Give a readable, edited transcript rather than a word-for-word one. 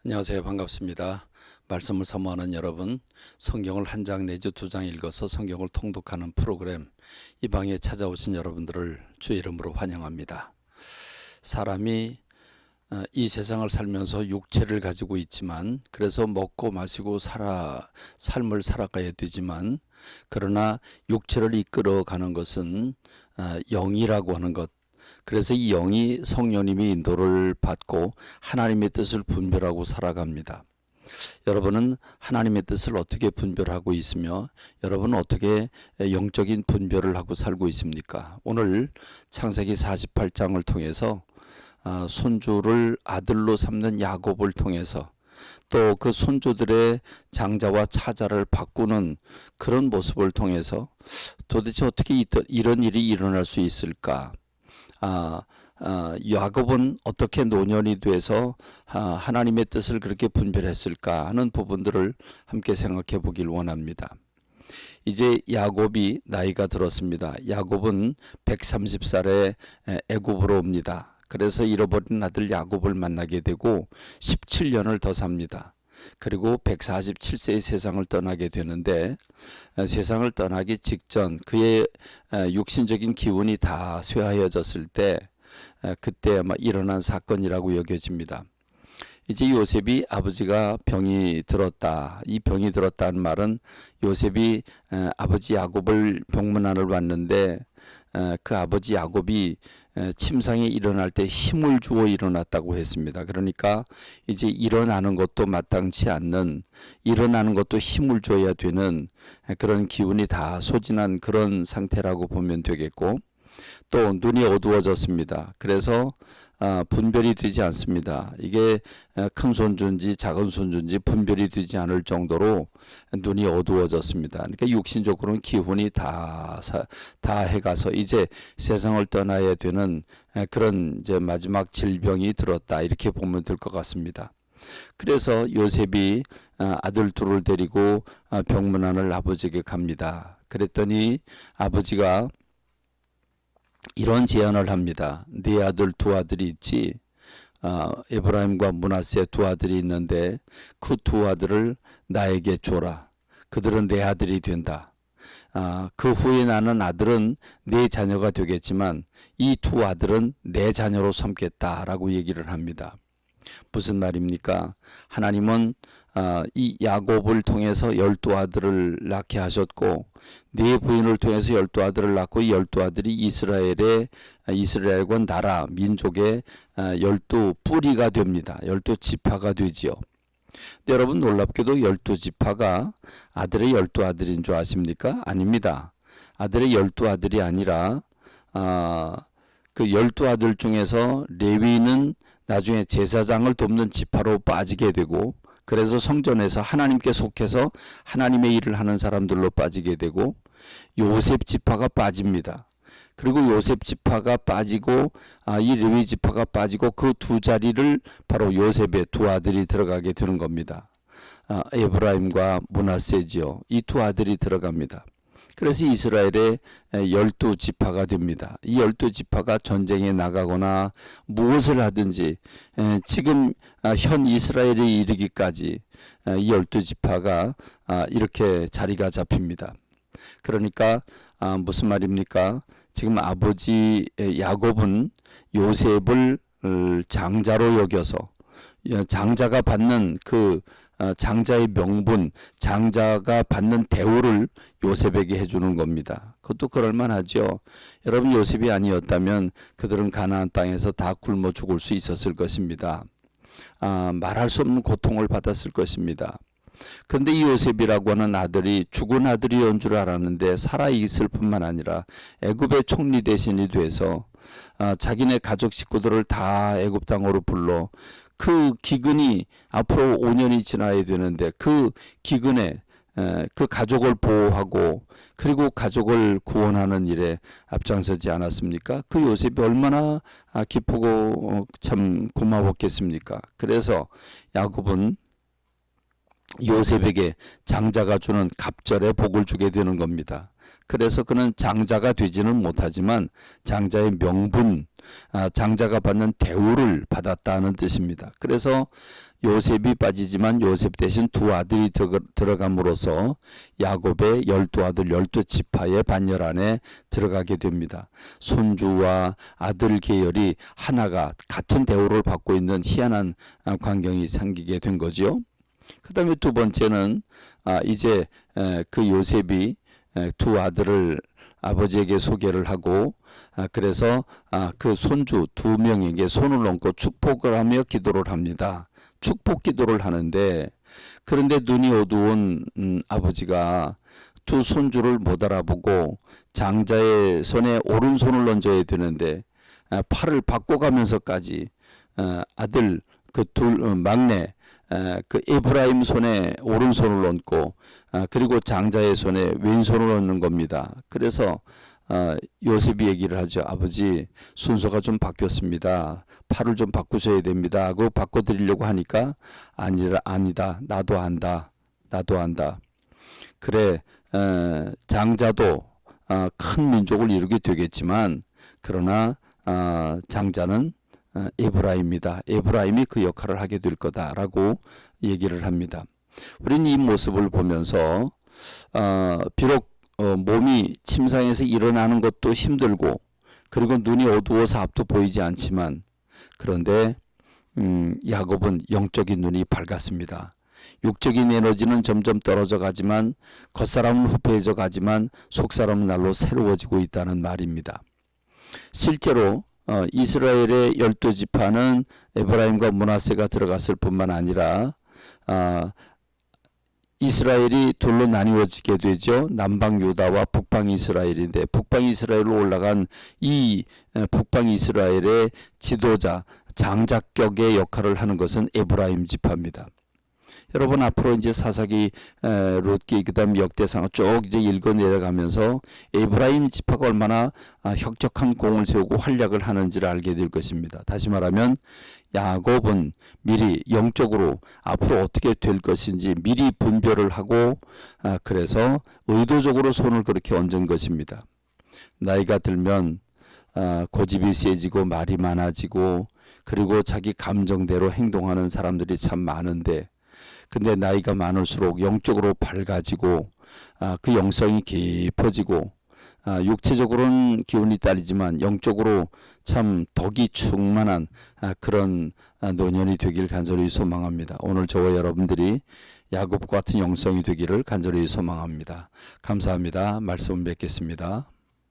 안녕하세요. 반갑습니다. 말씀을 사모하는 여러분, 성경을 한 장 내지 두 장 읽어서 성경을 통독하는 프로그램 이 방에 찾아오신 여러분들을 주의 이름으로 환영합니다. 사람이 이 세상을 살면서 육체를 가지고 있지만, 그래서 먹고 마시고 삶을 살아가야 되지만, 그러나 육체를 이끌어가는 것은 영이라고 하는 것, 그래서 이 영이 성령님이 인도를 받고 하나님의 뜻을 분별하고 살아갑니다. 여러분은 하나님의 뜻을 어떻게 분별하고 있으며, 여러분은 어떻게 영적인 분별을 하고 살고 있습니까? 오늘 창세기 48장을 통해서 손주를 아들로 삼는 야곱을 통해서, 또 그 손주들의 장자와 차자를 바꾸는 그런 모습을 통해서 도대체 어떻게 이런 일이 일어날 수 있을까? 야곱은 어떻게 노년이 돼서 하나님의 뜻을 그렇게 분별했을까 하는 부분들을 함께 생각해 보길 원합니다. 이제 야곱이 나이가 들었습니다. 야곱은 130살에 애굽으로 옵니다. 그래서 잃어버린 아들 야곱을 만나게 되고 17년을 더 삽니다. 그리고 147세의 세상을 떠나게 되는데, 세상을 떠나기 직전 그의 육신적인 기운이 다 쇠하여졌을 때, 그때 아마 일어난 사건이라고 여겨집니다. 이제 요셉이 아버지가 병이 들었다. 이 병이 들었다는 말은 요셉이 아버지 야곱을 병문안을 왔는데, 그 아버지 야곱이 침상에 일어날 때 힘을 주어 일어났다고 했습니다. 그러니까 이제 일어나는 것도 마땅치 않는, 일어나는 것도 힘을 줘야 되는 그런 기운이 다 소진한 그런 상태라고 보면 되겠고, 또 눈이 어두워졌습니다. 그래서 분별이 되지 않습니다. 이게 큰 손주인지 작은 손주인지 분별이 되지 않을 정도로 눈이 어두워졌습니다. 그러니까 육신적으로는 기운이 다 해가서 이제 세상을 떠나야 되는 그런 이제 마지막 질병이 들었다, 이렇게 보면 될 것 같습니다. 그래서 요셉이 아들 둘을 데리고 병문안을 아버지에게 갑니다. 그랬더니 아버지가 이런 제안을 합니다. 네 아들 두 아들이 있지. 에브라임과 므낫세 두 아들이 있는데 그 두 아들을 나에게 줘라. 그들은 내 아들이 된다. 그 후에 나는 아들은 내 자녀가 되겠지만 이 두 아들은 내 자녀로 삼겠다라고 얘기를 합니다. 무슨 말입니까? 하나님은 이 야곱을 통해서 12아들을 낳게 하셨고, 네 부인을 통해서 12아들을 낳고, 이 12아들이 이스라엘과 나라 민족의 12뿌리가 됩니다. 12지파가 되지요. 근데 여러분, 놀랍게도 12지파가 아들의 12아들인 줄 아십니까? 아닙니다. 아들의 12아들이 아니라 그 12아들 중에서 레위는 나중에 제사장을 돕는 지파로 빠지게 되고, 그래서 성전에서 하나님께 속해서 하나님의 일을 하는 사람들로 빠지게 되고, 요셉 지파가 빠집니다. 그리고 요셉 지파가 빠지고 이 레위 지파가 빠지고 그 두 자리를 바로 요셉의 두 아들이 들어가게 되는 겁니다. 에브라임과 므낫세지요. 이 두 아들이 들어갑니다. 그래서 이스라엘의 12지파가 됩니다. 이 12지파가 전쟁에 나가거나 무엇을 하든지 지금 현 이스라엘에 이르기까지 이 12지파가 이렇게 자리가 잡힙니다. 그러니까 무슨 말입니까? 지금 아버지 야곱은 요셉을 장자로 여겨서, 장자가 받는 그 장자의 명분, 장자가 받는 대우를 요셉에게 해주는 겁니다. 그것도 그럴만하죠. 여러분, 요셉이 아니었다면 그들은 가나안 땅에서 다 굶어 죽을 수 있었을 것입니다. 말할 수 없는 고통을 받았을 것입니다. 그런데 이 요셉이라고 하는 아들이 죽은 아들이었는 줄 알았는데 살아있을 뿐만 아니라 애굽의 총리 대신이 돼서 자기네 가족 식구들을 다 애굽 땅으로 불러 그 기근이 앞으로 5년이 지나야 되는데 그 기근에 그 가족을 보호하고 그리고 가족을 구원하는 일에 앞장서지 않았습니까? 그 요셉이 얼마나 기쁘고 참 고마웠겠습니까? 그래서 야곱은 요셉에게 장자가 주는 갑절의 복을 주게 되는 겁니다. 그래서 그는 장자가 되지는 못하지만 장자의 명분, 장자가 받는 대우를 받았다는 뜻입니다. 그래서 요셉이 빠지지만 요셉 대신 두 아들이 들어감으로써 야곱의 12아들 12지파의 반열 안에 들어가게 됩니다. 손주와 아들 계열이 하나가 같은 대우를 받고 있는 희한한 광경이 생기게 된 거죠. 그 다음에 두 번째는 이제 그 요셉이 두 아들을 아버지에게 소개를 하고 그래서 그 손주 두 명에게 손을 얹고 축복을 하며 기도를 합니다. 축복 기도를 하는데 그런데 눈이 어두운 아버지가 두 손주를 못 알아보고 장자의 손에 오른손을 얹어야 되는데 팔을 바꿔가면서까지 아들 그 막내 그 에브라임 손에 오른손을 얹고 그리고 장자의 손에 왼손을 얹는 겁니다. 그래서 요셉이 얘기를 하죠. 아버지 순서가 좀 바뀌었습니다. 팔을 좀 바꾸셔야 됩니다 하고 바꿔드리려고 하니까 아니다. 나도 안다. 그래 장자도 큰 민족을 이루게 되겠지만 그러나 장자는 에브라임이다. 에브라임이 그 역할을 하게 될 거다라고 얘기를 합니다. 우리는 이 모습을 보면서 비록 몸이 침상에서 일어나는 것도 힘들고 그리고 눈이 어두워서 앞도 보이지 않지만 그런데 야곱은 영적인 눈이 밝았습니다. 육적인 에너지는 점점 떨어져 가지만 겉사람은 후패해져 가지만 속사람은 날로 새로워지고 있다는 말입니다. 실제로 이스라엘의 12지파는 에브라임과 므낫세가 들어갔을 뿐만 아니라 이스라엘이 둘로 나뉘어지게 되죠. 남방 유다와 북방 이스라엘인데 북방 이스라엘로 올라간 이 북방 이스라엘의 지도자 장자격의 역할을 하는 것은 에브라임 지파입니다. 여러분 앞으로 이제 사사기, 룻기, 그다음 역대상 쭉 이제 읽어 내려가면서 에브라임 지파가 얼마나 혁혁한 공을 세우고 활약을 하는지를 알게 될 것입니다. 다시 말하면 야곱은 미리 영적으로 앞으로 어떻게 될 것인지 미리 분별을 하고 그래서 의도적으로 손을 그렇게 얹은 것입니다. 나이가 들면 고집이 세지고 말이 많아지고 그리고 자기 감정대로 행동하는 사람들이 참 많은데 근데 나이가 많을수록 영적으로 밝아지고 그 영성이 깊어지고 육체적으로는 기운이 딸리지만 영적으로 참 덕이 충만한 그런 노년이 되길 간절히 소망합니다. 오늘 저와 여러분들이 야곱과 같은 영성이 되기를 간절히 소망합니다. 감사합니다. 말씀 뵙겠습니다.